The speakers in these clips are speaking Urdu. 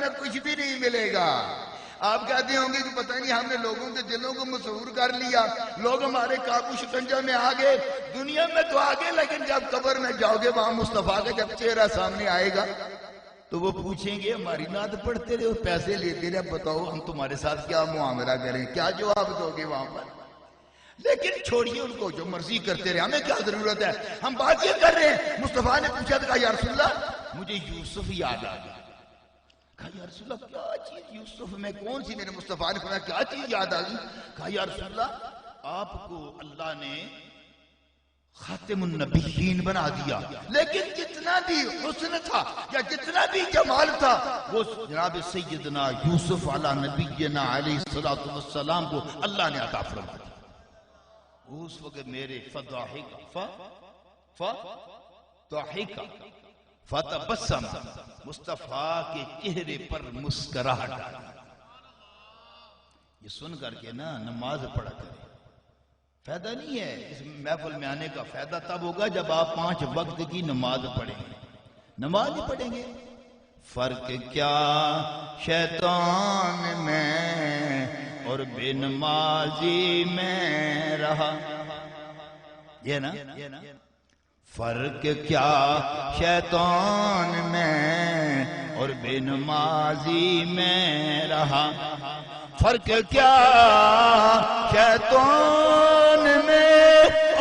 میں کچھ بھی نہیں ملے گا۔ آپ کہتے ہوں گے کہ پتہ نہیں ہم نے لوگوں کے دلوں کو مسحور کر لیا، لوگ ہمارے قابو شکنجہ میں آ گئے، دنیا میں تو آ گئے، لیکن جب قبر میں جاؤ گے وہاں مصطفیٰ کا جب چہرہ سامنے آئے گا تو وہ پوچھیں گے ہماری نعت پڑھتے رہے، پیسے لیتے رہے، بتاؤ ہم تمہارے ساتھ کیا معاملہ کریں، کیا جواب دو گے وہاں پر؟ لیکن چھوڑیے ان کو، جو مرضی کرتے رہے، ہمیں کیا ضرورت ہے؟ ہم بات یہ کر رہے ہیں۔ مصطفیٰ نے پوچھا تھا، یا رسول اللہ مجھے یوسف یاد آ گیا۔ کہا یا رسول اللہ کیا چیز یوسف میں کون سی؟ میرے مصطفیٰ نے فرمایا کیا چیز یاد آ گئی؟ کہا یا رسول اللہ آپ کو اللہ نے خاتم النبیین بنا دیا، لیکن جتنا بھی حسن تھا یا جتنا بھی جمال تھا وہ جناب سیدنا یوسف علی نبینا علیہ السلام کو اللہ نے عطا فرما دیا۔ اس وقت میرے فتبسم، مصطفیٰ کے چہرے پر مسکراہٹ آ گئی۔ یہ سن کر کے نا نماز پڑھا کریں، فائدہ نہیں ہے اس محفل میں آنے کا، فائدہ تب ہوگا جب آپ 5 وقت کی نماز پڑھیں گے۔ نماز ہی پڑھیں گے، فرق کیا شیطان میں اور بے نمازی میں رہا، یہ نا فرق کیا شیطان میں اور بے نمازی میں رہا، فرق کیا شیطان میں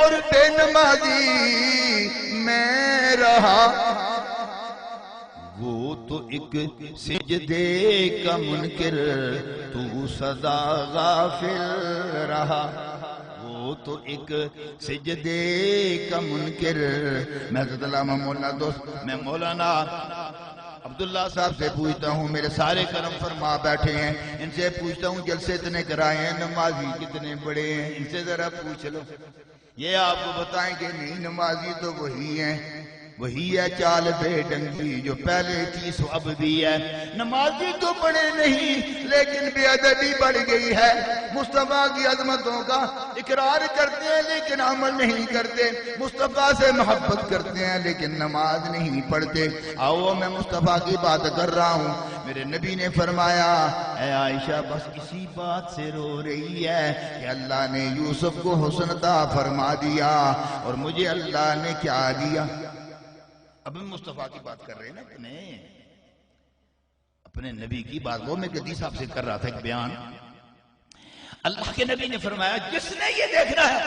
اور بے نمازی میں رہا، وہ تو ایک سجدے کا منکر تو سدا غافل رہا، وہ تو ایک سجدے کا منکر۔ میں حضرت علامہ مولانا دوست میں مولانا عبداللہ صاحب سے پوچھتا ہوں، میرے سارے کرم فرما بیٹھے ہیں، ان سے پوچھتا ہوں جلسے اتنے کرائے ہیں، نمازی کتنے بڑے ہیں، ان سے ذرا پوچھ لو، یہ آپ کو بتائیں کہ نہیں نمازی تو وہی ہیں، وہی ہے چال بے ڈنگی جو پہلے تھی سو اب بھی ہے۔ نمازی تو بڑے نہیں لیکن بے ادبی بڑھ گئی ہے، مصطفیٰ کی عظمتوں کا اقرار کرتے ہیں لیکن عمل نہیں کرتے، مصطفیٰ سے محبت کرتے ہیں لیکن نماز نہیں پڑھتے۔ آؤ میں مصطفیٰ کی بات کر رہا ہوں، میرے نبی نے فرمایا اے عائشہ بس اسی بات سے رو رہی ہے کہ اللہ نے یوسف کو حسن عطا فرما دیا اور مجھے اللہ نے کیا دیا۔ اب ہم مصطفیٰ کی بات کر رہے ہیں نا، اپنے نبی کی بات۔ وہ میں گدی صاحب سے کر رہا تھا ایک بیان، اللہ کے نبی نے فرمایا جس نے یہ دیکھنا ہے،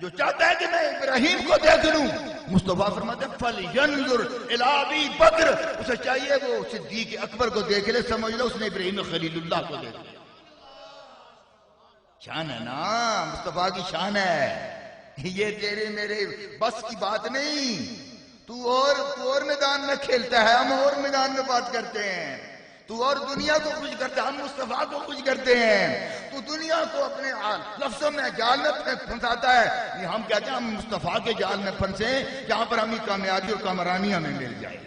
جو چاہتا ہے کہ میں ابراہیم کو دیکھ لوں، مصطفیٰ فرماتے ہیں فَلْيَنْظُرْ إِلَىٰ أَبِي بَكْرٍ، اسے چاہیے وہ صدیق اکبر کو دیکھ لے، سمجھ لو اس نے ابراہیم خلیل اللہ کو دیکھ لیا۔ شان ہے نا، مصطفیٰ کی شان ہے، یہ تیرے میرے بس کی بات نہیں۔ تو اور میدان میں کھیلتا ہے، ہم اور میدان میں بات کرتے ہیں، تو اور دنیا کو خوش کرتا ہے، ہم مصطفیٰ کو خوش کرتے ہیں۔ تو دنیا کو اپنے لفظوں میں جال میں پھنساتا ہے، ہم کہتے ہیں ہم مصطفیٰ کے جال میں پھنسے جہاں پر ہمیں کامیابی اور کامرانی ہمیں مل جائے،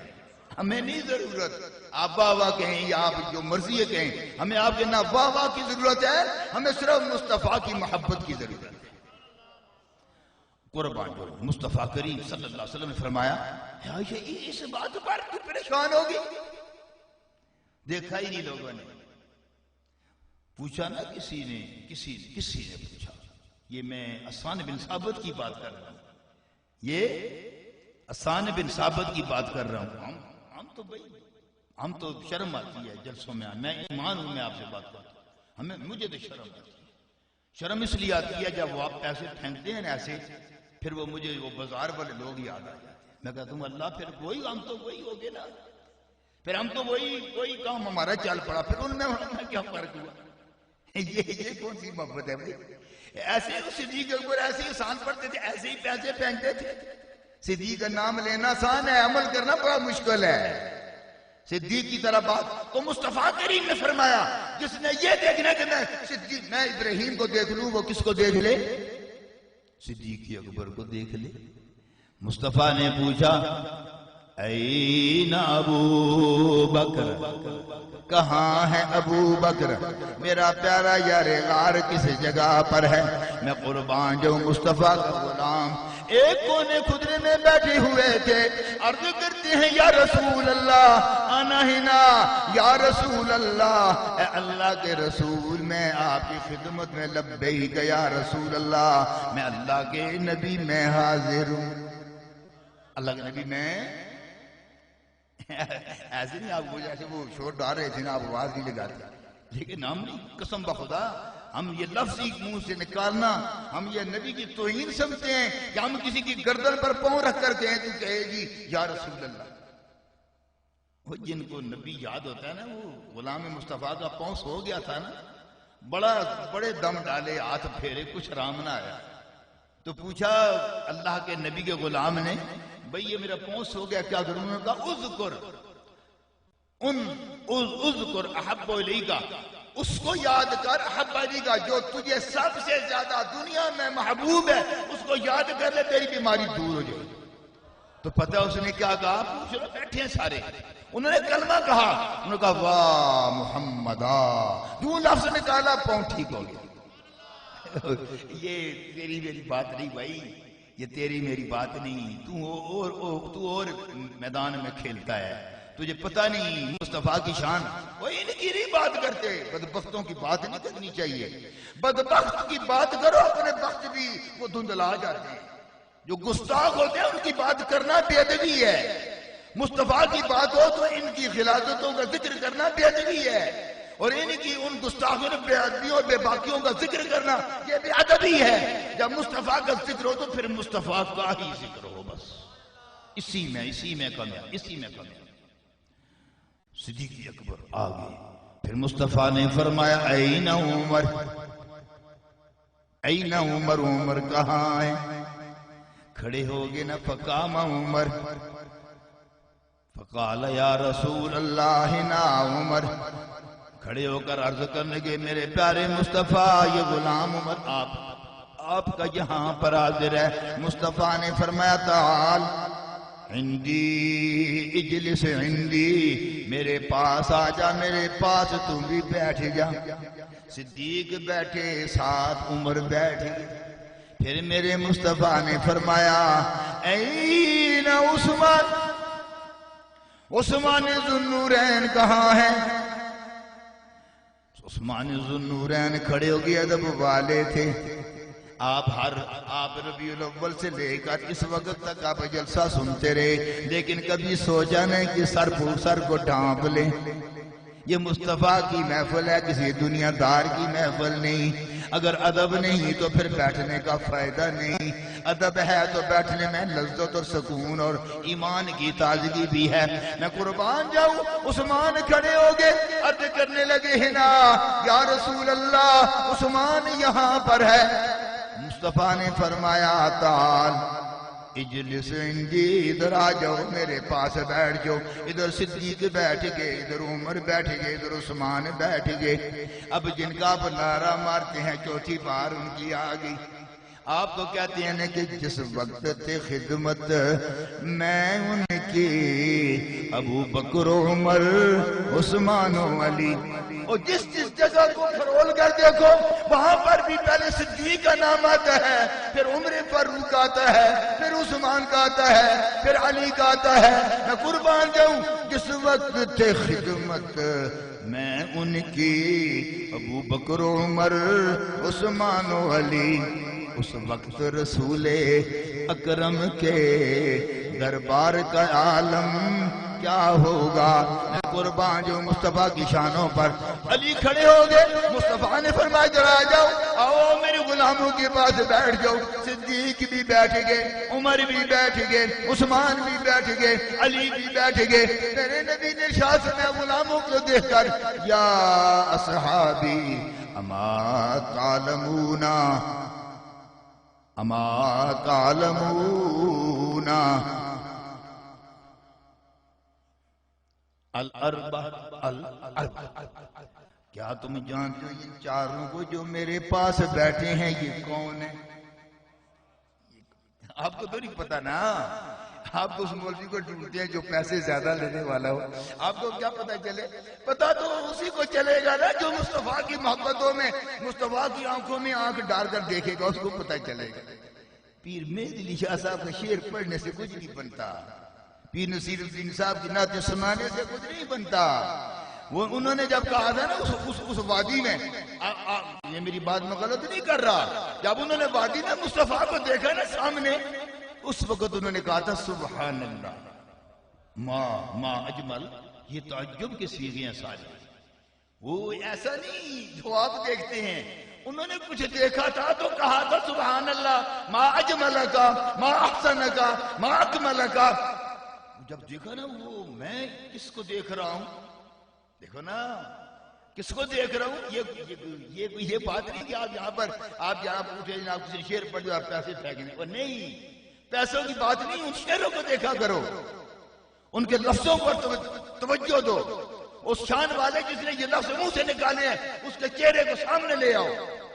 ہمیں نہیں ضرورت آپ واہ واہ کہیں یا آپ جو مرضی کہیں، ہمیں آپ کے نہ واہ واہ کی ضرورت ہے، ہمیں صرف مصطفیٰ کی محبت کی ضرورت ہے۔ قربان جو مصطفیٰ کریم صلی اللہ علیہ وسلم نے فرمایا اس بات پر تو پریشان ہوگی، دیکھا ہی نہیں لوگوں نے، پوچھا نا کسی نے پوچھا، یہ میں حسان بن ثابت کی بات کر رہا ہوں، یہ حسان بن ثابت کی بات کر رہا ہوں۔ ہم تو شرم آتی ہے جلسوں میں، میں ایمان ہوں، میں آپ سے بات کرتا ہوں، مجھے تو شرم آتی ہے۔ شرم اس لیے آتی ہے جب وہ آپ پیسے پھینکتے ہیں ایسے، پھر وہ مجھے وہ بازار والے لوگ یاد آ جاتے ہیں، میں کہتا ہوں اللہ پھر وہی ہم تو وہی ہو گئے نا، پھر ہم تو وہی کام ہمارا چل پڑا، پھر ان میں ہمیں کیا فرق ہوا؟ یہ کون سی محبت ہے بھائی؟ ایسے صدیق اکبر ایسے ہی آسان پڑھتے تھے، ایسے ہی پیسے پھینکتے تھے۔ صدیق کا نام لینا آسان ہے، عمل کرنا بڑا مشکل ہے۔ صدیق کی طرح بات تو مصطفیٰ کریم نے فرمایا جس نے یہ دیکھنا کہ میں ابراہیم کو دیکھ لوں، وہ کس کو دیکھ لے؟ صدیق اکبر کو دیکھ لے۔ مصطفیٰ نے پوچھا این ابو بکر، کہاں ہے ابو بکر میرا پیارا یار غار کس جگہ پر ہے؟ میں قربان جو مصطفیٰ کا غلام ایک کونے خدرے میں بیٹھے ہوئے تھے، عرض کرتے ہیں یا رسول اللہ انا ہنا، یا رسول اللہ، اے اللہ کے رسول میں آپ کی خدمت میں لبیک یا رسول اللہ، میں اللہ کے نبی میں حاضر ہوں۔ اللہ کے نبی میں ایسے نہیں آپ کو جیسے وہ شور ڈال رہے تھے نا، آپ آواز نہیں لگاتے، لیکن ہم نہیں، قسم بخدا ہم یہ لفظ ہی منہ سے نکالنا، ہم یہ نبی کی توہین سمجھتے ہیں کہ ہم کسی کی گردن پر پاؤں رکھ کر کہیں تو کہے گی یا رسول اللہ۔ وہ جن کو نبی یاد ہوتا ہے نا، وہ غلام مصطفیٰ کا پاؤں سو گیا تھا نا، بڑے دم ڈالے، ہاتھ پھیرے، کچھ رام نہ آیا، تو پوچھا اللہ کے نبی کے غلام نے، بھئی یہ میرا پاؤں سو گیا کیا کروں؟ انہوں نے کہا اذکر احب الیک، اس کو یاد کر، احب الیک جو تجھے سب سے زیادہ دنیا میں محبوب ہے، اس کو یاد کر لے، تیری بیماری دور ہو جائے۔ تو پتہ اس نے کیا کہا؟ پوچھ رہے بیٹھے ہیں سارے، انہوں نے کلمہ کہا، انہوں نے کہا واہ محمدہ، جو لفظ نکالا پاؤں ٹھیک ہو گیا۔ یہ تیری میری بات نہیں بھائی، یہ تیری میری بات نہیں، تو اور میدان میں کھیلتا ہے، تجھے پتہ نہیں مصطفیٰ کی شان۔ وہ ان کی نہیں بات کرتے، بدبختوں کی بات نہیں کرنی چاہیے، بدبخت کی بات کرو، اپنے بخت بھی وہ دھندلا جاتے ہیں، جو گستاخ ہوتے ہیں ان کی بات کرنا بے ادبی ہے، مصطفیٰ کی بات ہو تو ان کی غلاظتوں کا ذکر کرنا بے ادبی ہے، اور ان کی ان گستاخوں بے ادبیوں اور بے باکیوں کا ذکر کرنا یہ بے ادبی ہے۔ جب مصطفیٰ کا ذکر ہو تو پھر مصطفیٰ کا ہی ذکر ہو، بس اسی میں کامیاب۔ صدیق اکبر آگے، پھر مصطفیٰ نے فرمایا این عمر، این عمر، عمر کہاں ہے؟ کھڑے ہو گئے نا، فقام عمر، فقال یا رسول اللہ نا عمر، کھڑے ہو کر عرض کرنے کے میرے پیارے مصطفیٰ، یہ غلام عمر آپ کا یہاں پر حاضر ہے۔ مصطفیٰ نے فرمایا تعال عندی، اجلس عندی، میرے پاس آ جا، میرے پاس تم بھی بیٹھ جا۔ صدیق بیٹھے، ساتھ عمر بیٹھے، پھر میرے مصطفیٰ نے فرمایا این عثمان، عثمان ذو النورین کہاں ہے؟ عثمان ذو النورین کھڑے ہو گئے، ادب والے تھے، آپ ربیع الاول سے لے کر اس وقت تک آپ جلسہ سنتے رہے، لیکن کبھی سوچا نہیں کہ سر کو ڈھانپ لیں۔ یہ مصطفیٰ کی محفل ہے، کسی دنیا دار کی محفل نہیں۔ اگر ادب نہیں تو پھر بیٹھنے کا فائدہ نہیں، ادب ہے تو بیٹھنے میں لذت اور سکون اور ایمان کی تازگی بھی ہے۔ میں قربان جاؤں، عثمان کھڑے ہو گئے، عرض کرنے لگے ہنا یا رسول اللہ، عثمان یہاں پر ہے۔ مصطفیٰ نے فرمایا تعال اجلس عندی، ادھر آ جاؤ، میرے پاس بیٹھ جاؤ۔ ادھر صدیق بیٹھ گئے، ادھر عمر بیٹھ گئے، ادھر عثمان بیٹھ گئے۔ اب جن کا آپ نعرہ مارتے ہیں چوتھی بار ان کی آ گئی۔ آپ تو کہتے ہیں کہ جس وقت تھے خدمت میں ان کی، ابو بکر عمر عثمان و علی، اور جس جگہ کو پھرول کر دیکھو وہاں پر بھی پہلے صدیق کا نام آتا ہے، پھر عمر فاروق آتا ہے، پھر عثمان کا آتا ہے، پھر علی کا آتا ہے۔ میں قربان جاؤں، جس وقت تھے خدمت میں ان کی، ابو بکر عمر عثمان و علی، اس وقت رسول اکرم کے دربار کا عالم کیا ہوگا۔ قربان جو مصطفیٰ کی شانوں پر علی کھڑے ہو گئے۔ مصطفیٰ نے فرمایا ذرا جاؤ، آؤ میرے غلاموں کے پاس بیٹھ جاؤ۔ صدیق بھی بیٹھ گئے، عمر بھی بیٹھ گئے، عثمان بھی بیٹھ گئے، علی بھی بیٹھ گئے۔ میرے نبی نے ارشاد فرمایا غلاموں کو دیکھ کر، یا اصحابی اما تعلمون، اما تعلمون کیا تم جانتے ہو ان چاروں کو جو میرے پاس بیٹھے ہیں یہ کون ہے؟ آپ کو تو نہیں پتا نا، آپ کو اس مولوی کو ڈھونڈتے ہیں جو پیسے زیادہ لینے والا ہو۔ آپ کو کیا پتا چلے؟ پتا تو اسی کو چلے گا نا جو مصطفیٰ کی محبتوں میں، مصطفیٰ کی آنکھوں میں آنکھ ڈال کر دیکھے گا، اس کو پتا چلے گا۔ پیر مہدی علی شاہ صاحب کا شعر پڑھنے سے کچھ نہیں بنتا، پیر نصیر الدین صاحب کی نعتیں سنانے سے کچھ نہیں بنتا۔ وہ انہوں نے جب کہا تھا نا اس وادی میں، یہ میری بات میں غلط نہیں کر رہا، جب انہوں نے وادی میں مصطفیٰ کو دیکھا نا سامنے، اس وقت انہوں نے کہا تھا سبحان اللہ ما اجمل، یہ تعجب کے صیغے ہیں سارے۔ وہ ایسا نہیں جو آپ دیکھتے ہیں، انہوں نے کچھ دیکھا تھا تو کہا تھا سبحان اللہ ما اجمل کا، ما احسن کا، ما اکمل کا۔ جب دیکھا نا وہ میں کس کو دیکھ رہا ہوں، دیکھو نا کس کو دیکھ رہا ہوں، یہ بات نہیں کہ آپ یہاں پر آپ یہاں پر اٹھے آپ کسی شعر پڑھ دو آپ پیسے پھینکنے، اور نہیں، پیسوں کی بات نہیں، ان شعروں کو دیکھا کرو، ان کے لفظوں پر توجہ دو۔ اس شان والے جس نے یہ لفظ منہ سے نکالے ہیں اس کے چہرے کو سامنے لے آؤ،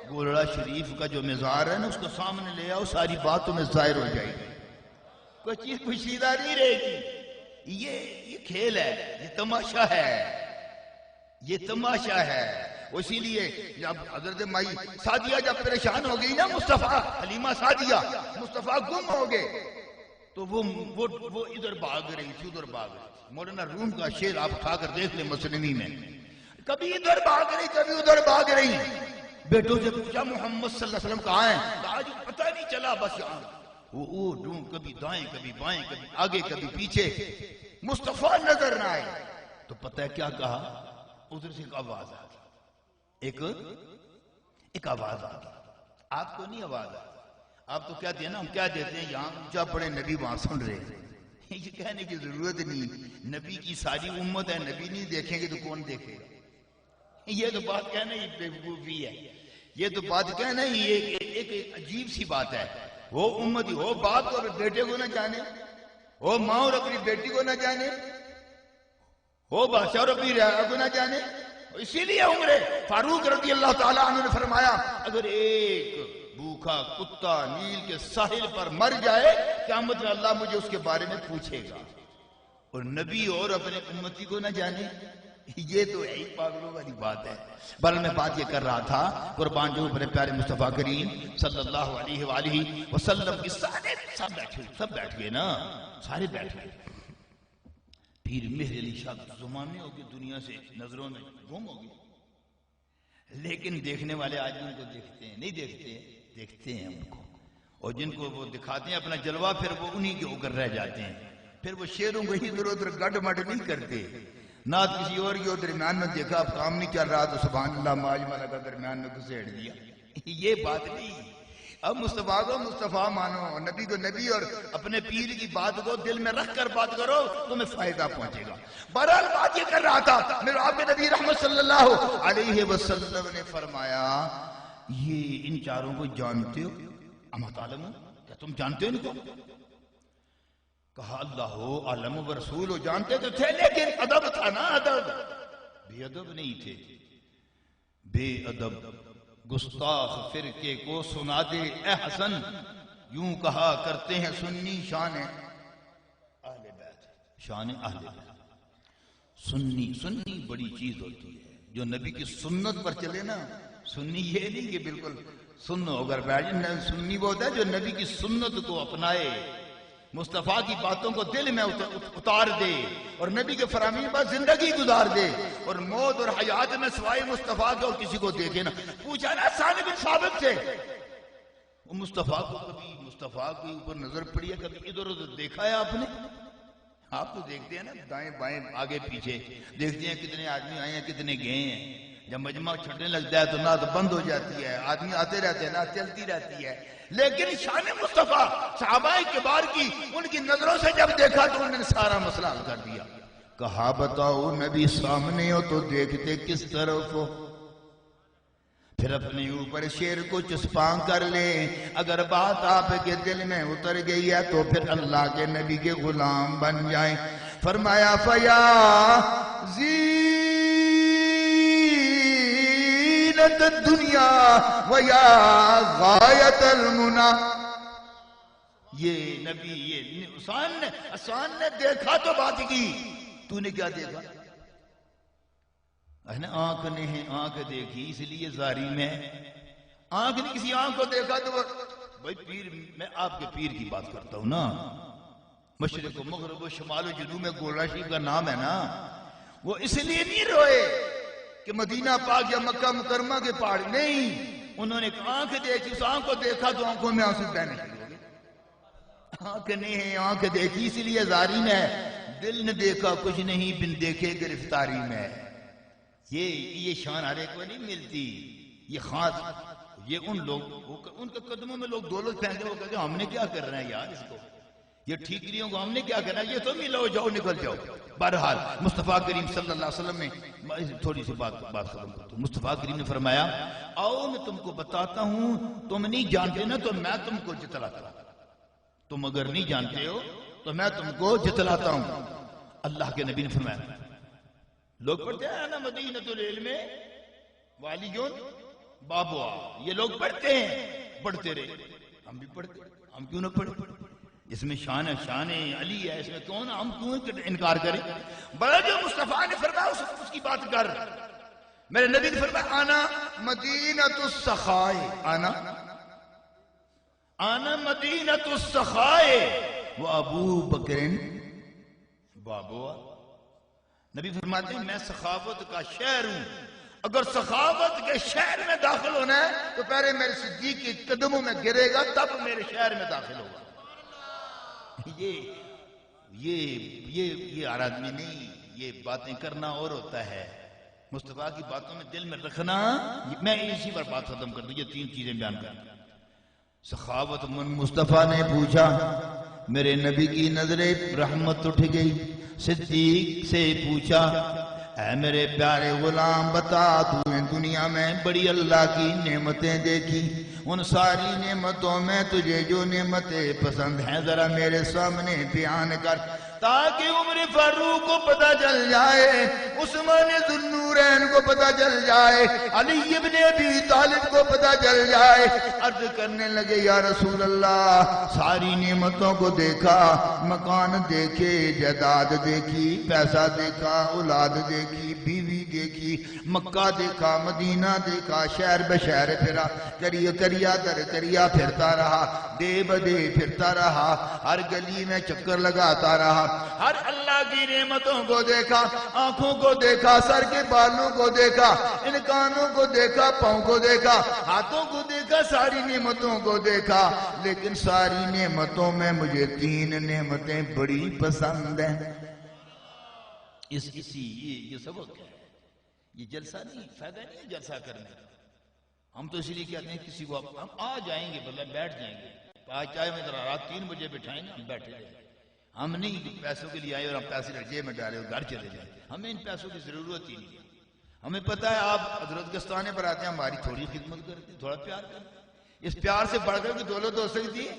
گولڑا شریف کا جو مزار ہے نا اس کو سامنے لے آؤ، ساری بات تمہیں ظاہر ہو جائے گی، کوئی چیز پوشیدہ نہیں رہے گی۔ یہ کھیل ہے، یہ تماشا ہے، یہ تماشا ہے۔ اسی لیے جب حضرت مائی سعدیہ جب پریشان ہو گئی نا، مصطفیٰ حلیمہ سعدیہ مصطفیٰ گم ہو گئے تو وہ ادھر بھاگ رہی تھی ادھر بھاگ رہی تھی۔ مولانا روم کا شعر آپ اٹھا کر دیکھ لیں مسنوی میں، کبھی ادھر بھاگ رہی کبھی ادھر بھاگ رہی۔ بیٹوں سے پوچھا محمد صلی اللہ علیہ وسلم کہاں ہیں؟ کہا جی پتہ نہیں چلا، بس یہاں وہ ڈھونڈ، کبھی دائیں کبھی بائیں، کبھی آگے کبھی پیچھے، مصطفیٰ نظر نہ آئے تو پتہ ہے کیا کہا؟ ادھر سے ایک آواز آ گئی، ایک آواز آ گئی۔ آپ کو نہیں آواز آ گئی، آپ تو کہتے ہیں نا، ہم کیا دیتے ہیں یہاں اونچا پڑے نبی وہاں سن رہے ہیں، یہ کہنے کی ضرورت نہیں، نبی کی ساری امت ہے، نبی نہیں دیکھیں گے تو کون دیکھے گا؟ یہ تو بات کہنا ہی بیوقوفی ہے، یہ تو بات کہنا ہی ایک عجیب سی بات ہے۔ وہ امت ہو باپ اور بیٹے کو نہ جانے، ہو ماں اور اپنی بیٹی کو نہ جانے، ہو بادشاہ اور اپنی رعایا کو نہ جانے۔ اسی لیے عمر فاروق رضی اللہ تعالیٰ عنہ نے فرمایا اگر ایک بھوکا کتا نیل کے ساحل پر مر جائے قیامت میں اللہ مجھے اس کے بارے میں پوچھے گا، اور نبی اور اپنے امتی کو نہ جانے، یہ تو ہے ہی پاگلوں والی بات ہے۔ بل میں بات یہ کر رہا تھا، قربان جو اپنے پیارے مصطفیٰ کریم صلی اللہ علیہ وآلہ وسلم کی سب بیٹھ گئے نا، سارے بیٹھ گئے۔ پیر مہر علی شاہ زمانے ہو گئے، دنیا سے نظروں میں گم ہو گئے، لیکن دیکھنے والے آج ان کو دیکھتے ہیں، نہیں دیکھتے ہیں ان کو، اور جن کو وہ دکھاتے ہیں اپنا جلوہ پھر وہ انہی کے اوپر رہ جاتے ہیں، پھر وہ شعروں کو ادھر ادھر گڈ مڈ نہیں کرتے۔ نعت کسی اور کی درمیان میں دیکھا، اب کام نہیں چل رہا تو سبحان اللہ ماج مالا کا درمیان میں گھسیڑ دیا، یہ بات نہیں۔ اب مصطفیٰ کو مصطفیٰ مانو، نبی کو نبی، اور اپنے پیر کی بات کو دل میں رکھ کر بات کرو، تمہیں فائدہ پہنچے گا۔ بہرحال بات یہ کر رہا تھا، میرے آپ کے نبی رحمت صلی اللہ علیہ وسلم نے فرمایا یہ ان چاروں کو جانتے ہو؟ اما تعلمون، کیا تم جانتے ہو ان کو؟ کہا اللہ عالم و رسول ہو، جانتے تو تھے لیکن ادب تھا نا، ادب، بے ادب نہیں تھے، بے ادب گستاخ فرقے کو سنا دے اے حسن، یوں کہا کرتے ہیں سنی شان اہل بیت، شان اہل بیت۔ سنی بڑی چیز ہوتی ہے، جو نبی کی سنت پر چلے نا، سنی یہ نہیں کہ بالکل سن ہو کر بیٹھ جائے، سنی وہ ہوتا ہے جو نبی کی سنت کو اپنائے، مصطفیٰ کی باتوں کو دل میں اتار دے اور نبی کے فرامین پر زندگی گزار دے، اور موت اور حیات میں سوائے مصطفیٰ کے اور کسی کو دیکھے نا۔ پوچھا نا حسان بن ثابت سے، وہ مصطفیٰ کو کبھی مصطفیٰ کے اوپر نظر پڑی ہے، کبھی ادھر ادھر دیکھا ہے آپ نے؟ آپ تو دیکھتے ہیں نا دائیں بائیں آگے پیچھے، دیکھتے ہیں کتنے آدمی آئے ہیں کتنے گئے ہیں، جب مجمع چھٹنے لگتا ہے تو نعت بند ہو جاتی ہے، آدمی آتے رہتے ہیں، نعت چلتی رہتی ہے، لیکن شان مصطفیٰ صحابہ کبار کی ان کی نظروں سے جب دیکھا تو انہوں نے سارا مسئلہ حل کر دیا۔ کہا بتاؤ نبی سامنے ہو تو دیکھتے کس طرف ہو؟ پھر اپنے اوپر شعر کو چسپاں کر لے، اگر بات آپ کے دل میں اتر گئی ہے تو پھر اللہ کے نبی کے غلام بن جائیں۔ فرمایا فیا الدنیا ویا غایت المنا، یہ نبی یہ حسان نے دیکھا تو بات کی، تو نے کیا دیکھا؟ آنکھ نے آنکھ دیکھی اس لیے زاری میں، آنکھ نے کسی آنکھ کو دیکھا تو بھائی پیر، میں آپ کے پیر کی بات کرتا ہوں نا، مشرق و مغرب و شمال و جنوب میں گولڑا شریف کا نام ہے نا، وہ اس لیے نہیں روئے کہ مدینہ پاک یا مکہ مکرمہ کے پہاڑ، نہیں، انہوں نے آنکھ دیکھی، اس آنکھ کو دیکھا تو آنکھوں میں آنسو بہنے شروع ہو گئے۔ آنکھ نہیں ہے، آنکھ دیکھی اس لیے زاری میں، دل نے دیکھا کچھ نہیں، بن دیکھے گرفتاری میں۔ یہ شان ہر ایک کو نہیں ملتی، یہ خاص، یہ ان لوگ، ان کے قدموں میں لوگ دولت پھینکتے ہیں، وہ کہتے ہیں ہم نے کیا کر رہے ہیں یار، اس کو یہ ٹھیکریوں کو ہم نے کیا کرنا ہے، یہ تو ملو، جاؤ نکل جاؤ۔ بہرحال مصطفیٰ کریم صلی اللہ علیہ وسلم نے تھوڑی سی بات ختم کرتا ہوں، مصطفیٰ کریم نے فرمایا آؤ میں تم کو بتاتا ہوں، تم نہیں جانتے نا تو میں تم کو جتلاتا ہوں، تم اگر نہیں جانتے ہو تو میں تم کو جتلاتا ہوں۔ اللہ کے نبی نے فرمایا، لوگ پڑھتے ہیں نا مدینۃ العلم والیون بابوا، یہ لوگ پڑھتے ہیں، پڑھتے رہے، ہم بھی پڑھتے، ہم کیوں نہ پڑھیں، اس میں شان علی ہے، اس میں کون، ہم کیوں انکار کریں؟ بڑا جو مصطفیٰ نے فرمایا اس کی بات کر، میرے نبی نے فرمایا آنا مدینۃ السخاء، آنا مدینۃ السخاء و ابو بکر بابوا۔ نبی فرماتے ہیں میں سخاوت کا شہر ہوں، اگر سخاوت کے شہر میں داخل ہونا ہے تو پہلے میرے صدیق کے قدموں میں گرے گا تب میرے شہر میں داخل ہوگا۔ یہ ہر آدمی نہیں، یہ باتیں کرنا اور ہوتا ہے، مصطفیٰ کی باتوں میں دل میں رکھنا۔ میں اسی پر بات ختم کر دوں، یہ 3 چیزیں بیان کر دوں۔ سخاوت من مصطفیٰ نے پوچھا، میرے نبی کی نظر رحمت اٹھ گئی۔ صدیق سے پوچھا، اے میرے پیارے غلام بتا تو نے دنیا میں بڑی اللہ کی نعمتیں دیکھی، ان ساری نعمتوں میں تجھے جو نعمتیں پسند ہیں ذرا میرے سامنے بیان کر، تاکہ عمر فاروق کو پتہ چل جائے، عثمان ذوالنورین کو پتہ چل جائے، علی ابن ابی طالب کو پتہ چل جائے۔ عرض کرنے لگے یا رسول اللہ، ساری نعمتوں کو دیکھا، مکان دیکھے، جائیداد دیکھی، پیسہ دیکھا، اولاد دیکھی، بیوی دیکھی، مکہ دیکھا، مدینہ دیکھا، شہر بشہر پھرا، کریا در کریا پھرتا رہا، دے بدے پھرتا رہا، ہر گلی میں چکر لگاتا رہا، ہر اللہ کی نعمتوں کو دیکھا، آنکھوں کو دیکھا، سر کے بالوں کو دیکھا، ان کانوں کو دیکھا، پاؤں کو دیکھا، ہاتھوں کو دیکھا، ساری نعمتوں کو دیکھا، لیکن ساری نعمتوں میں مجھے 3 نعمتیں بڑی پسند ہیں۔ یہ سبق ہے، یہ جلسہ نہیں، فائدہ نہیں ہے جلسہ کرنے کا۔ ہم تو اسی لیے کہتے ہیں کسی کو ہم آ جائیں گے، بلکہ بیٹھ جائیں گے، آج چاہے میں رات 3 بجے بٹھائیں گے، ہم بیٹھے رہیں گے۔ ہم نہیں پیسوں کے لیے آئے اور ہم پیسے جیب میں ڈالے اور گھر چلے جائیں، ہمیں ان پیسوں کی ضرورت ہی نہیں ہے۔ ہمیں پتہ ہے آپ حضرت گستانے پر آتے ہیں، ہماری تھوڑی خدمت کرتے ہیں، تھوڑا پیار کرتے ہیں، اس پیار سے بڑھ کر کے دولت ہو سکتی ہے؟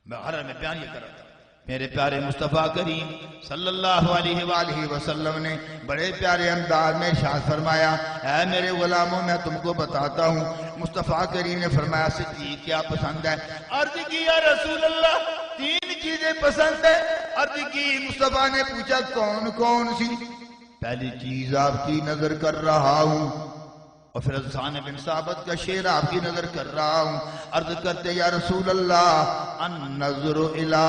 میں بیان یہ کر رہا تھا، میرے پیارے مصطفیٰ کریم صلی اللہ علیہ وآلہ وسلم نے بڑے پیارے انداز میں ارشاد فرمایا، اے میرے غلاموں میں تم کو بتاتا ہوں۔ مصطفیٰ کریم نے فرمایا صدیق کیا پسند ہے؟ عرض کی یا رسول اللہ 3 چیزیں پسند ہے۔ عرض کی، مصطفیٰ نے پوچھا کون کون سی؟ پہلی چیز آپ کی نظر کر رہا ہوں، اور پھر حسان بن ثابت کا شعر آپ کی نظر کر رہا ہوں۔ عرض کرتے یا رسول اللہ النظر الی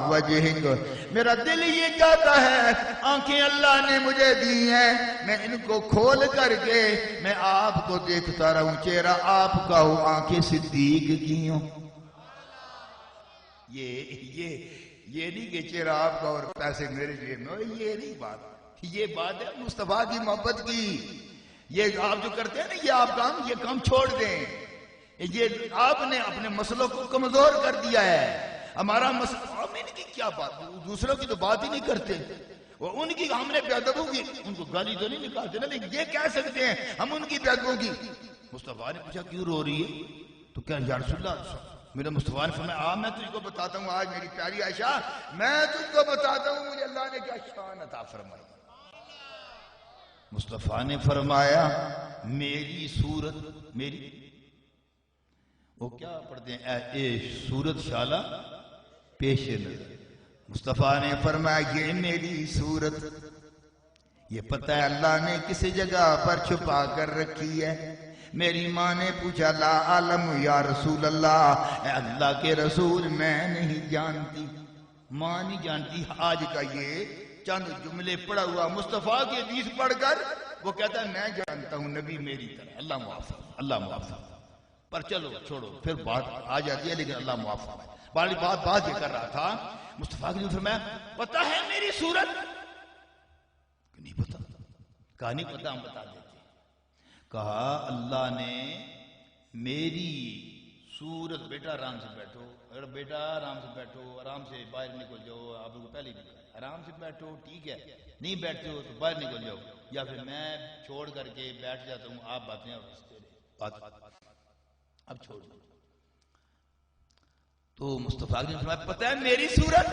وجہک، میرا دل یہ کہتا ہے آنکھیں اللہ نے مجھے دی ہیں، میں ان کو کھول کر کے میں آپ کو دیکھتا رہوں، چہرہ آپ کا ہو، آنکھیں صدیق کی ہوں۔ یہ نہیں کہ چہرہ آپ کا اور پیسے میرے جیب میں، یہ نہیں بات، یہ بات ہے مصطفیٰ کی محبت کی۔ یہ آپ جو کرتے ہیں نا یہ کام چھوڑ دیں، یہ آپ نے اپنے مسئلوں کو کمزور کر دیا ہے۔ ہمارا مسئلہ کی کیا بات، دوسروں کی تو بات ہی نہیں کرتے، اور ان کی ہم نے بیادبوں کی، ان کو گالی تو نہیں نکالتے نا، لیکن یہ کہہ سکتے ہیں ہم ان کی بیادبوں کی۔ مصطفیٰ نے پوچھا کیوں رو رہی ہے؟ تو کیا یا رسول اللہ، میرے مصطفیٰ نے فرمایا میں تجھ کو بتاتا ہوں، آج میری پیاری عائشہ میں تجھ کو بتاتا ہوں مجھے اللہ نے کیا شان عطا فرمائی۔ مصطفیٰ نے فرمایا میری صورت، میری وہ کیا پڑھتے ہیں اے صورت شالہ پیش نظر، مصطفیٰ نے فرمایا یہ میری صورت، یہ پتہ ہے اللہ نے کس جگہ پر چھپا کر رکھی ہے؟ میری ماں نے پوچھا لا عالم یا رسول اللہ، اے اللہ کے رسول میں نہیں جانتی۔ ماں نہیں جانتی۔ آج کا یہ چند جملے پڑھا ہوا مصطفیٰ کی حدیث پڑھ کر وہ کہتا ہے میں جانتا ہوں نبی میری طرح۔ اللہ معاف، اللہ معاف۔ پر چلو چھوڑو، پھر بات آ جاتی ہے، لیکن اللہ معاف ہے۔ بات یہ کر رہا تھا مصطفیٰ کی فرمایا پتہ ہے میری صورت؟ نہیں پتا۔ کہا نہیں پتا، ہم بتا دیتے۔ کہا اللہ نے میری صورت، بیٹا آرام سے بیٹھو، اگر بیٹا آرام سے بیٹھو، آرام سے باہر نکل جاؤ، آپ کو پہلے بھی کہا آرام سے بیٹھو، ٹھیک ہے، نہیں بیٹھتے ہو تو باہر نکل جاؤ، یا پھر میں چھوڑ کر کے بیٹھ جاتا ہوں، آپ باتیں اب چھوڑ دو۔ تو مصطفیٰ نے فرمایا پتہ ہے میری صورت؟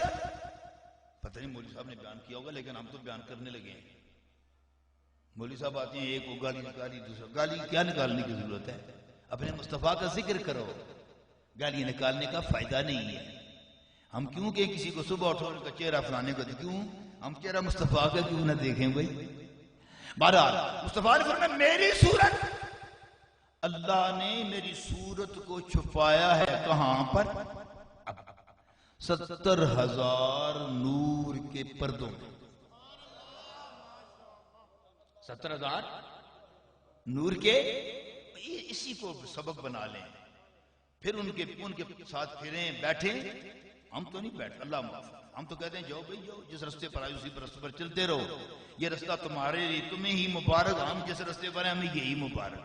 پتہ نہیں مولوی صاحب نے بیان کیا ہوگا، لیکن ہم تو بیان کرنے لگے ہیں۔ مولوی صاحب آتے ہیں، ایک کو گالی نکالی، دوسرا گالی کیا نکالنے کی ضرورت ہے؟ اپنے مصطفیٰ کا ذکر کرو، گالی نکالنے کا فائدہ نہیں ہے۔ ہم کیوں کہ کسی کو صبح اٹھو ان کا چہرہ فلانے کو کیوں ہم چہرہ مصطفیٰ کا کیوں نہ دیکھیں بھائی؟ بہرحال مصطفیٰ نے فرمایا میری صورت، اللہ نے میری صورت کو چھپایا ہے کہاں پر؟ 70,000 نور کے پردوں میں۔ 70,000 نور کے، اسی کو سبب بنا لیں، پھر ان کے ساتھ پھریں بیٹھیں۔ ہم تو نہیں بیٹھتے، اللہ معاف، ہم تو کہتے ہیں جاؤ بھائی جاؤ، جس رستے پر آئے اسی پر رستے پر چلتے رہو، یہ رستہ تمہارے لیے، تمہیں ہی مبارک، ہم جس رستے پر ہیں ہمیں یہی مبارک۔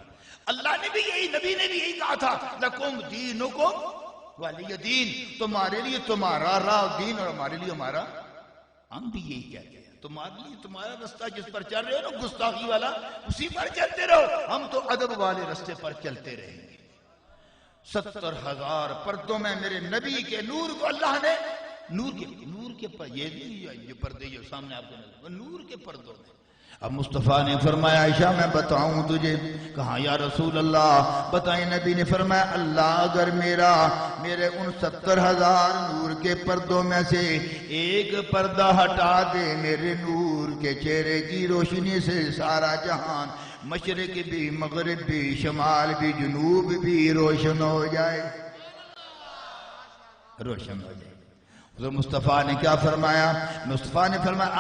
اللہ نے بھی یہی، نبی نے بھی یہی کہا تھا لکم دینکم ولی دین، تمہارے لیے تمہارا راہ دین اور ہمارے لیے ہمارا۔ ہم بھی یہی کہتے ہیں تمہارے لیے تمہارا رستہ جس پر چل رہے ہو نا گستاخی والا، اسی پر چلتے رہو، ہم تو ادب والے رستے پر چلتے رہیں گے۔ 70,000 پردوں میں میرے نبی کے نور کو اللہ نے، نور کے پر، یہ نہیں یہ پردے جو سامنے آپ کو نور کے پردوں میں۔ اب مصطفیٰ نے فرمایا عائشہ میں بتاؤں تجھے؟ کہا یا رسول اللہ بتائیں۔ نبی نے فرمایا اللہ اگر میرے ان 70,000 نور کے پردوں میں سے ایک پردہ ہٹا دے میرے نور کے چہرے کی روشنی سے، سارا جہان، مشرق بھی مغرب بھی شمال بھی جنوب بھی روشن ہو جائے، روشن ہو جائے۔ تو مصطفیٰ نے کیا فرمایا؟ مصطفیٰ نے فرمایا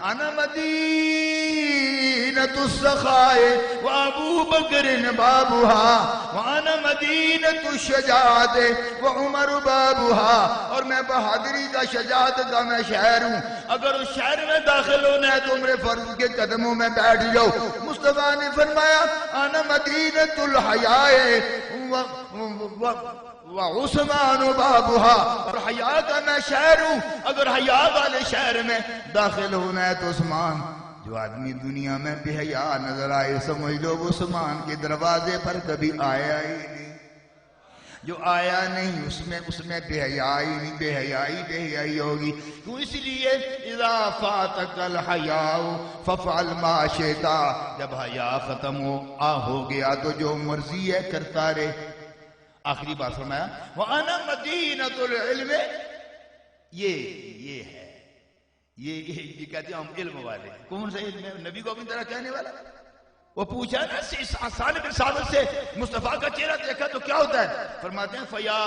انا مدینۃ السخاء وابو بکر بابها وانا مدینۃ الشجاعت وعمر بابها، اور میں بہادری کا، شجاعت کا میں شہر ہوں، اگر اس شہر میں داخل ہونا ہے تو عمر فاروق کے قدموں میں بیٹھ جاؤ۔ مصطفیٰ نے فرمایا انا مدینۃ الحیاء وعثمان بابها، اور حیا کا میں شہر ہوں، اگر حیا والے شہر میں داخل ہونا ہے تو عثمان، جو آدمی دنیا میں بے حیا نظر آئے سمجھ لو وہ عثمان کے دروازے پر کبھی آیا ہی نہیں، جو آیا نہیں اس میں بے حیائی نہیں، بے حیائی ہوگی۔ کیوں؟ اس لیے اذا فاتک الحیاء ففعل ما شئت، جب حیا ختم ہو گیا تو جو مرضی ہے کرتا رہے۔ آخری بات فرمایا وَأَنَا مَدِينَةُ الْعِلْمِ، یہ ہے، یہ کہتے ہیں ہم علم والے۔ کون سا علم ہے؟ نبی کو اپنی طرح کہنے والا۔ وہ پوچھا نا آسان بن ثابت سے مصطفیٰ کا چہرہ دیکھا تو کیا ہوتا ہے؟ فرماتے ہیں فَيَا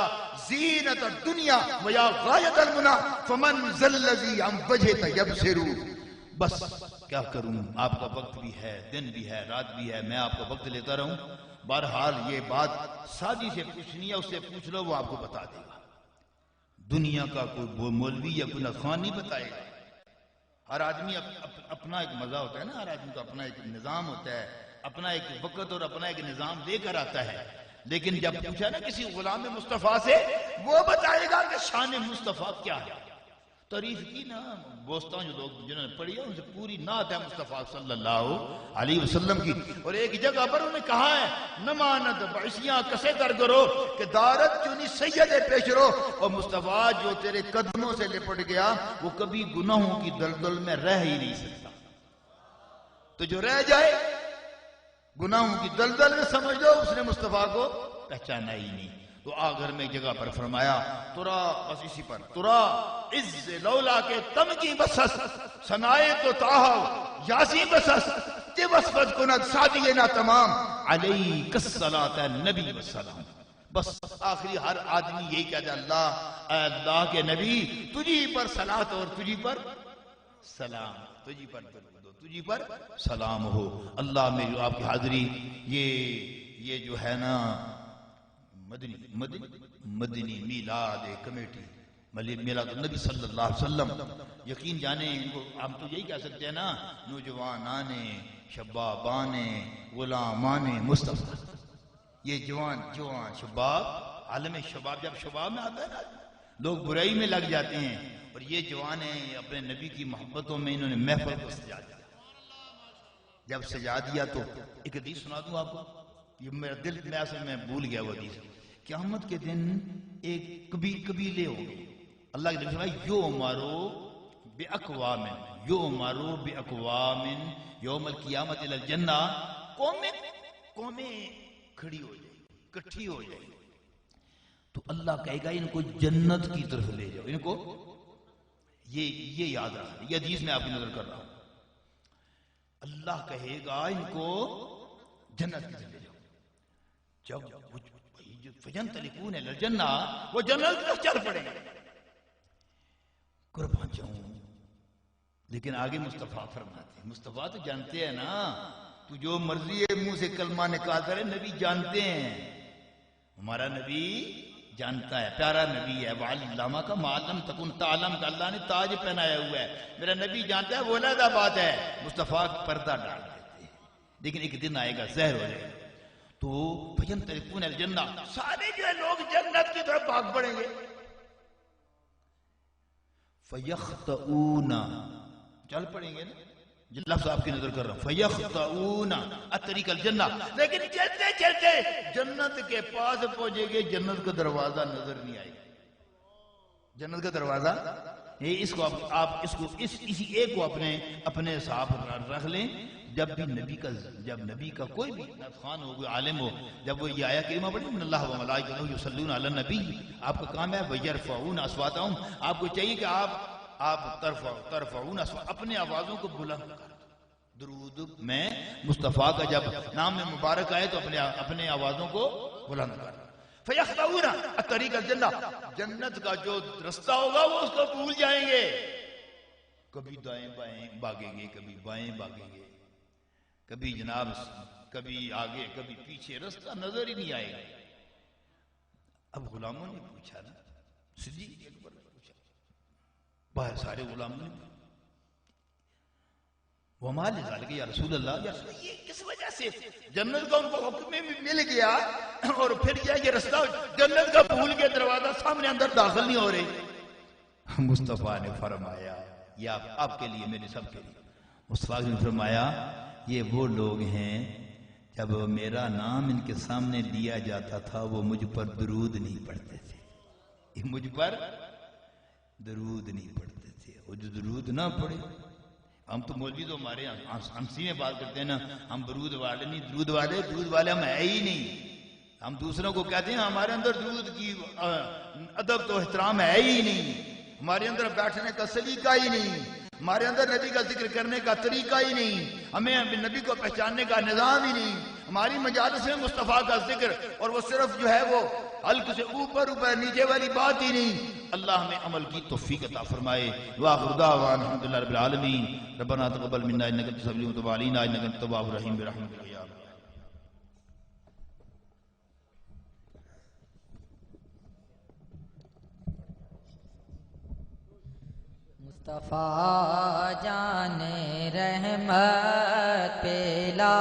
زِينَةَ الدُّنْيَا وَيَا غَایَةَ الْمُنَى فَمَنْ ذَا الَّذِي عَنْ وَجْهِكَ يَبْصِرُ۔ بس کیا کروں، آپ کا وقت بھی ہے، دن بھی ہے، رات بھی ہے، میں آپ کا وقت لیتا رہوں؟ بہرحال یہ بات سادی سے پوچھنی ہے، اس سے پوچھ لو وہ آپ کو بتا دے گا۔ دنیا کا کوئی مولوی یا کوئی نخوان نہیں بتائے گا۔ ہر آدمی اپنا ایک مزہ ہوتا ہے نا، ہر آدمی کا اپنا ایک نظام ہوتا ہے، اپنا ایک وقت اور اپنا ایک نظام لے کر آتا ہے، لیکن جب پوچھا نا کسی غلام مصطفیٰ سے، وہ بتائے گا کہ شان مصطفیٰ کیا ہے۔ تعریف کی نا بوستان جو لوگ جنہوں نے پڑھی ہے ان سے پوری نعت ہے مصطفیٰ صلی اللہ علیہ وسلم کی، اور ایک جگہ پر انہوں نے کہا ہے نماند بعثیاں کسے در کرو کہ دارت چونی سید پیش رو، اور مصطفیٰ جو تیرے قدموں سے لپٹ گیا وہ کبھی گناہوں کی دلدل میں رہ ہی نہیں سکتا، تو جو رہ جائے گناہوں کی دلدل میں سمجھ لو اس نے مصطفیٰ کو پہچانا ہی نہیں۔ تو آخر میں جگہ پر فرمایا ترا، بس اسی پر ترا عز لولا کے تم کی بسس سنائے تو تاہو یاسین بسس تے وصفت کند سادینا تمام علیک الصلاۃ نبی والسلام. بس آخری ہر آدمی یہی کہتا ہے اللہ اے اللہ کے نبی تجھی پر صلاۃ اور تجھی پر سلام، تجھی پر درود، تجھی پر سلام ہو. اللہ میں جو آپ کی حاضری یہ جو ہے نا مدنی میلاد کمیٹی میلاد النبی صلی اللہ علیہ وسلم، یقین جانے ان کو ہم تو یہی کہہ سکتے ہیں نا، نوجوانان شبابان غلامان مصطفیٰ. یہ جوان شباب، عالم شباب جب شباب میں آتا ہے نا لوگ برائی میں لگ جاتے ہیں، اور یہ جوان ہیں اپنے نبی کی محبتوں میں انہوں نے محفل کو سجا دیا. جب سجا دیا تو ایک حدیث سنا دوں آپ کو، یہ میرا دل میں اصل میں بھول گیا وہ حدیث. قیامت کے دن ایک قبیلے ہوں گے، اللہ کے نبی فرمایا یومارو بے اقوام یوم القیامت الی الجنہ. قومیں کھڑی ہو جائیں، کٹھی ہو جائیں، تو اللہ کہے گا ان کو جنت کی طرف لے جاؤ. ان کو یہ یاد رکھنا، یہ حدیث میں آپ کی نظر کر رہا ہوں. اللہ کہے گا ان کو جنت کی طرف لے جاؤ. جب فَيَنْطَلِقُونَ إِلَى الْجَنَّةِ وہ جنت کی طرف چل پڑیں گے. قربان جاؤں، لیکن آگے مصطفیٰ فرماتے ہیں، مصطفیٰ تو جانتے ہیں نا، تو جو مرضی ہے منہ سے کلمہ نکالتا رہے، نبی جانتے ہیں، ہمارا نبی جانتا ہے، پیارا نبی ہے. وَعَلَّمَ کا مَعَلَّمْ تَكُنْ تَعْلَمْ کا اللہ نے تاج پہنایا ہوا ہے. میرا نبی جانتا ہے، وہ علیحدہ بات ہے. مصطفیٰ پردہ ڈال دیتے ہیں، لیکن ایک دن آئے گا زہر ہو جائے گا تو فَيَنْطَلِقُونَ إِلَى الْجَنَّةِ سارے جو ہے لوگ جنت کی طرف بھاگ پڑیں گے. فَيَخْتَؤُونَ چل پڑیں گے نا، لفظ آپ کی نظر کر رہا ہوں، فَيَخْتَؤُونَ الطَّرِيقَ الْجَنَّةِ لیکن چلتے چلتے جنت کے پاس پہنچے گے، جنت کا دروازہ نظر نہیں آئے گا. جنت کا دروازہ اسی ایک کو اپنے صاحب رکھ لیں. جب نبی کا کوئی بھی خان ہو، کوئی عالم ہو، جب وہ یہ آیا کریمہ پڑھی ان اللہ و ملائکتہ یصلون علی النبی، آپ کا کام ہے وَيَرْفَعُونَ أَصْوَاتَهُمْ، آپ کو چاہیے کہ آپ ترفعون اپنے آوازوں کو بلند کر. درود میں مصطفیٰ کا جب نام مبارک آئے تو اپنے آوازوں کو بلند کر. فَيَخْتَؤُونَ الطَّرِيقَ الْجَنَّةِ جنت کا جو رستہ ہوگا وہ اس کو بھول جائیں گے. کبھی دائیں بائیں بھاگیں گے، کبھی بائیں بھاگیں گے، کبھی جناب کبھی آگے کبھی پیچھے، رستہ نظر ہی نہیں آئے گا. اب غلاموں نے پوچھا نا، صدیق اکبر نے پوچھا، باہر سارے غلاموں نے پوچھا، وَمَا لِذَلِكَ یا رسول اللہ، یہ کس وجہ سے جنت کا ان کو حکم میں مل گیا اور پھر یہ رستہ جنت کا بھول کے دروازہ سامنے اندر داخل نہیں ہو رہے. مصطفیٰ نے فرمایا، یہ آپ کے لیے، میرے سب کے لیے، مصطفیٰ نے فرمایا یہ وہ لوگ ہیں جب میرا نام ان کے سامنے لیا جاتا تھا وہ مجھ پر درود نہیں پڑھتے تھے. یہ مجھ پر درود نہیں پڑھتے تھے. وہ جو درود نہ پڑھے، ہم تو مولوی تو ہمارے ہنسی میں بات کرتے ہیں نا، ہم درود والے نہیں، درود والے ہم ہے ہی نہیں. ہم دوسروں کو کہتے ہیں ہمارے اندر درود کی ادب تو احترام ہے ہی نہیں، ہمارے اندر بیٹھنے کا سلیقہ ہی نہیں، ہمارے اندر نبی کا ذکر کرنے کا طریقہ ہی نہیں، ہمیں نبی کو پہچاننے کا نظام ہی نہیں. ہماری مجالس میں مصطفیٰ کا ذکر اور وہ صرف جو ہے وہ حلق سے اوپر نیچے والی بات ہی نہیں. اللہ ہمیں عمل کی توفیق عطا فرمائے. وآخر دعوانا الحمدللہ رب العالمین. ربنا تقبل منا انک انت السمیع العلیم وتب علینا انک انت التواب الرحیم برحمتک یا رب. مصطفیٰ جان رحمت پلا